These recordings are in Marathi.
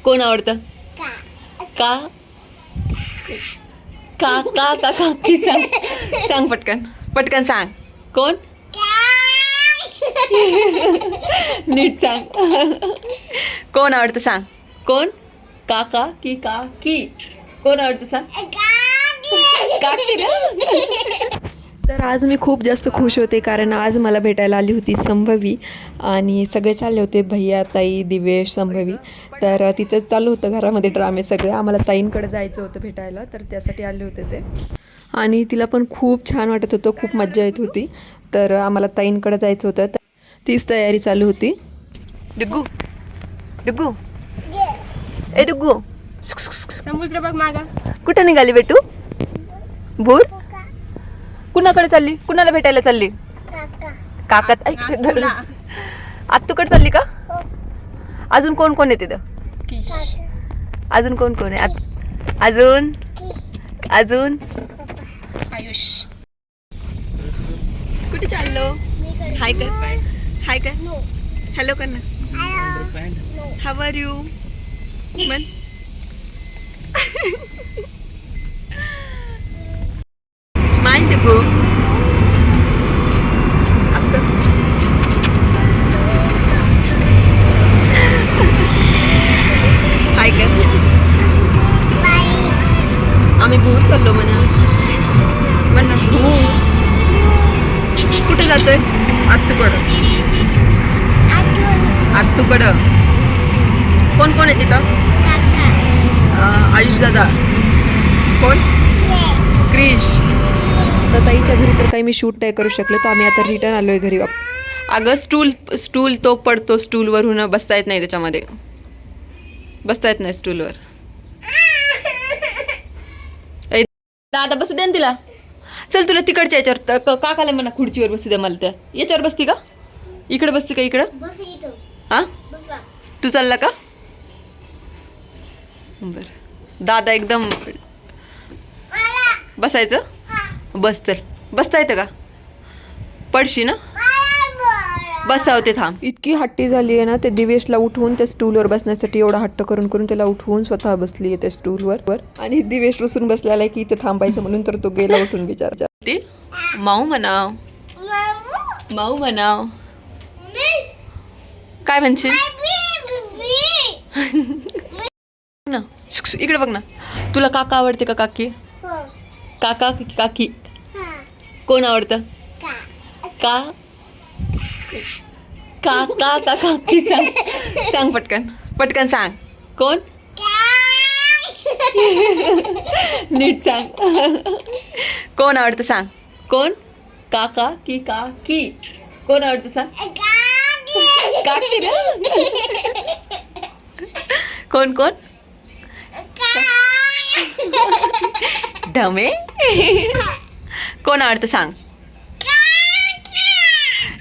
कोण आवडतं? का का का का का की सांग सांग पटकन पटकन सांग. कोण? नीट सांग. कोण आवडतं सांग. कोण? काका की काकी कोण आवडतं सांग. काकी ना. तर आज मी खूप जास्त खुश होते कारण आज मला भेटायला आली होती संभवी आणि सगळे चालले होते भैया ताई दिवेश संभवी. तर तिचं चालू होतं घरामध्ये ड्रामे सगळे. आम्हाला ताईंकडे जायचं होतं भेटायला तर त्यासाठी आले होते ते. आणि तिला पण खूप छान वाटत होतं, खूप मज्जा येत होती. तर आम्हाला ताईंकडे जायचं होतं, तीच तयारी चालू होती. डुग्गू डुग्गू ए डुग्गू इकडे बघ मागा. कुठं निघाली बेटू? भूर कुणाकडे चालली? कुणाला भेटायला चालली? काका आत्तूकडे चालली का? अजून कोण कोण आहे तिथं? अजून कोण कोण आहे? अजून अजून आयुष. कुठे चाललो? हाय कर हाय कर हॅलो कर ना. हाव आर यू मन. स्माइल डुग्गू. असं कर. हाय कर. आम्ही भूर चाललो म्हणा म्हणा भूर. कुठे जातोय? आत्तूकडं. आत्तूकडं. कोण कोण आहे तिथं? आयुष दादा. कोण? क्रिश. तर ताईच्या घरी तर काही मी शूट नाही करू शकलो तर आम्ही आता रिटर्न आलोय घरी. अगं स्टूल तो पडतो स्टूलवरून बसता येत नाही, त्याच्यामध्ये बसता येत नाही स्टूलवर. दादा बसू दे ना तिला. चल तुला तिकडच्या याच्यावर काकाला म्हणा खुर्चीवर बसू द्या. मला त्या याच्यावर बसती का? इकडे बसती का? इकडं हा तू चालला का? बर. दादा एकदम बसायचं. बस चल. बसता येतं का? पडशी ना. बसावते थांब. इतकी हट्टी झाली आहे ना ते दिवेशला उठवून त्या स्टूलवर बसण्यासाठी एवढा हट्ट करून करून त्याला उठवून स्वतः बसली आहे त्या स्टूलवर. आणि दिवेश रुसून बसलेला आहे की इथे थांबायचं म्हणून तर तो गेला उठून. विचार ते माऊ म्हणाव माऊ म्हणाव. काय म्हणशील ना. इकडे बघ ना. तुला काका आवडते का काकी? काका की काकी कोण आवडतं? का का का का काकी सांग सांग पटकन पटकन सांग. कोण? नीट सांग. कोण आवडतं सांग. कोण? काका की काकी कोण आवडतं सांग. काकी ना. कोण कोण? ढमे. कोण आवडतं सांग.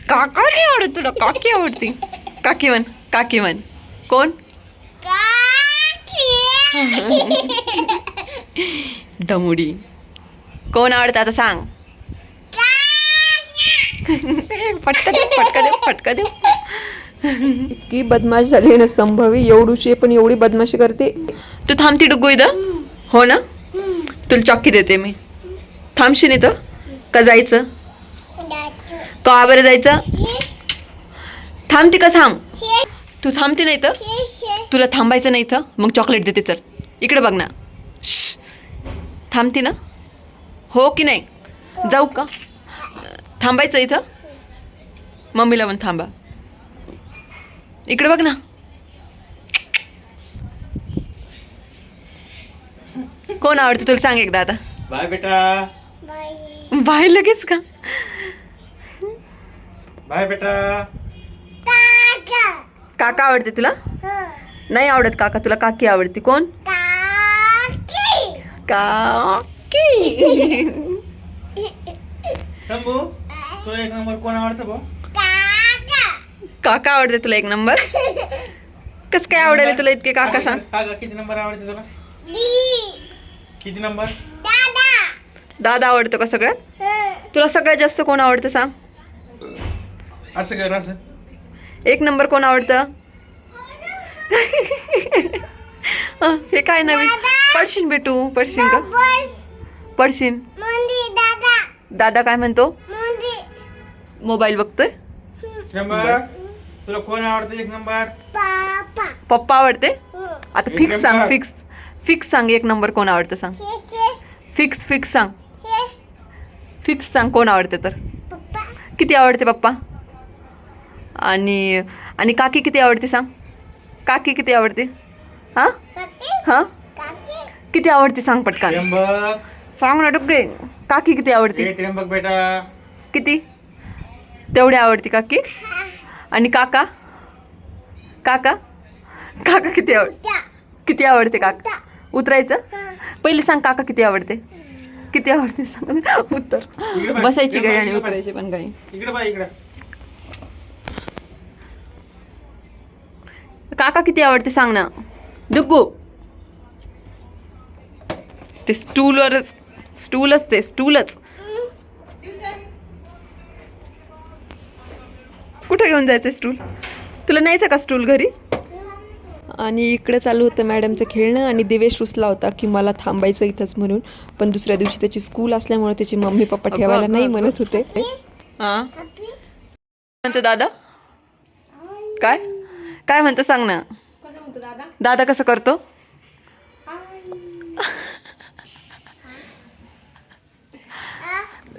काका नाही आवडत तुला, काकी आवडती. काकी म्हण काकी म्हण. कोण? डमुडी. कोण आवडतं आता सांग. फटका देऊ फटका देऊ फटका देऊ. इतकी बदमाश झाली ना संभवी. एवढूची पण एवढी बदमाशी करते. तू थांबती डुग्गू इथं हो ना. तुला चॉकी देते मी. थांबशील इथं का जायचं? का बरं जायचं? थांबती का सांग. तू थांबते नाही तर तुला थांबायचं नाही तर मग चॉकलेट देते. चल इकडे बघ ना. थांबती ना हो की नाही? जाऊ का? थांबायचं इथं. मम्मीला पण थांबा. इकडे बघ ना. कोण आवडतं तुला सांग एकदा आता. बाय बेटा. बाय लगेच का? बाय बेटा. काका आवडते तुला? नाही आवडत काका तुला. काकी आवडती. कोण? काकी. शंभू तुला एक नंबर कोण आवडतं भाऊ? काका आवडते तुला एक नंबर. कस काय आवडेल तुला इतके काका सांग. काका किती नंबर आवडते तुला? किती नंबर? दादा आवडतो का सगळ्यात? तुला सगळ्यात जास्त कोण आवडतं सांग. असं कर असं. एक नंबर कोण आवडतं? हे काय नवीन पडशील बेटू पडशील का पडशील दादा काय म्हणतो मोबाईल बघतोय त्र्यंबक तुला कोण आवडतं 1 नंबर? पप्पा आवडते आता फिक्स सांग फिक्स सांग 1 नंबर कोण आवडतं सांग फिक्स सांग कोण आवडते तर किती आवडते पप्पा आणि काकी किती आवडते सांग काकी किती आवडते हां हां किती आवडते सांग पटकन त्र्यंबक सांग ना डुग्गे काकी किती आवडते त्र्यंबक बेटा किती तेवढी आवडते काकी आणि काका काका काका किती आवडते काका उतरायचं पहिले सांग काका किती आवडते सांग उत्तर इकडे बघ. बसायची गाई आणि उतरायची पण गाई इकडे बघ इकडे काका किती आवडते सांग ना दुग्गू ते स्टूलच कुठं घेऊन जायचं स्टूल तुला न्यायचं का स्टूल घरी आणि इकडे चालू होतं मॅडमचं खेळणं आणि दिवेश रुसला होता की मला थांबायचं इथंच म्हणून पण दुसऱ्या दिवशी त्याची स्कूल असल्यामुळे त्याची मम्मी पप्पा ठेवायला नाही म्हणत होते हां म्हणतो दादा काय म्हणतो सांग ना कसं म्हणतो दादा दादा कसं करतो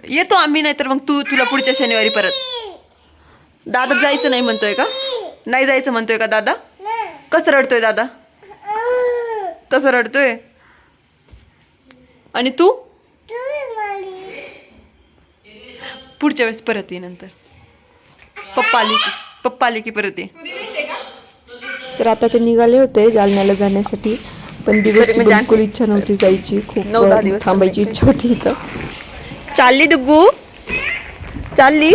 येतो आम्ही नाही तर मग तुला पुढच्या शनिवारी परत दादा जायचं नाही म्हणतोय का नाही जायचं म्हणतोय का दादा कसं रडतोय दादा तसं रडतोय आणि तू पुढच्या वेळेस परत ये नंतर पप्पा आले की परत ये तर आता ते निघाले होते जालन्याला जाण्यासाठी पण दिवसची बिलकुल इच्छा नव्हती जायची खूप 9-10 दिवस थांबायची इच्छा होती इथं चालली दुग्गू चालली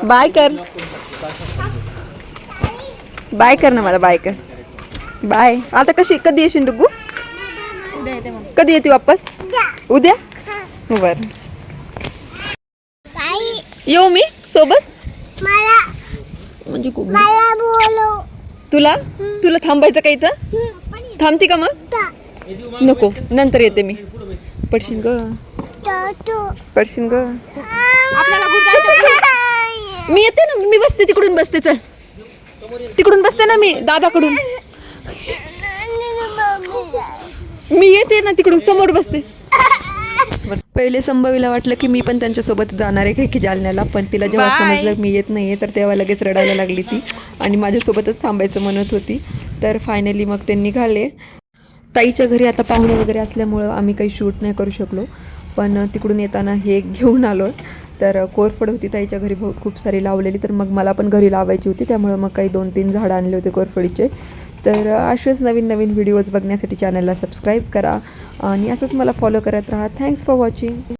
बाय कर ना मला बाय कर बाय आता कधी येशील डुग्गू कधी येते वापस उद्या बर येऊ मी सोबत म्हणजे तुला थांबायचं का इथं थांबती का मग नको नंतर येते मी पडशील ग आपल्याला कुठं जायचं? मी येते ना मी बसते तिकडून बसते चल तिकडून बसते ना मी दादाकडून मी येते ना तिकडून समोर बसते पहिले संभवीला वाटलं की मी पण त्यांच्यासोबत जाणार आहे की जालन्याला पण तिला जेव्हा समजलं मी येत नाहीये तर तेव्हा लगेच रडायला लागली ती आणि माझ्यासोबतच थांबायचं म्हणत होती तर फायनली मग ते निघाले ताईच्या घरी आता पाहुणे वगैरे असल्यामुळं आम्ही काही शूट नाही करू शकलो पण तिकडून येताना हे घेऊन आलो तर कोरफड होती ताईच्या घरी खूप सारी लावलेली तर मग मला पण घरी लावायची होती त्यामुळं मग काही 2-3 झाडं आणले होते कोरफडीचे तर असेच नवीन व्हिडिओज बघण्यासाठी चॅनलला सबस्क्राईब करा आणि असंच मला फॉलो करत राहा थँक्स फॉर वॉचिंग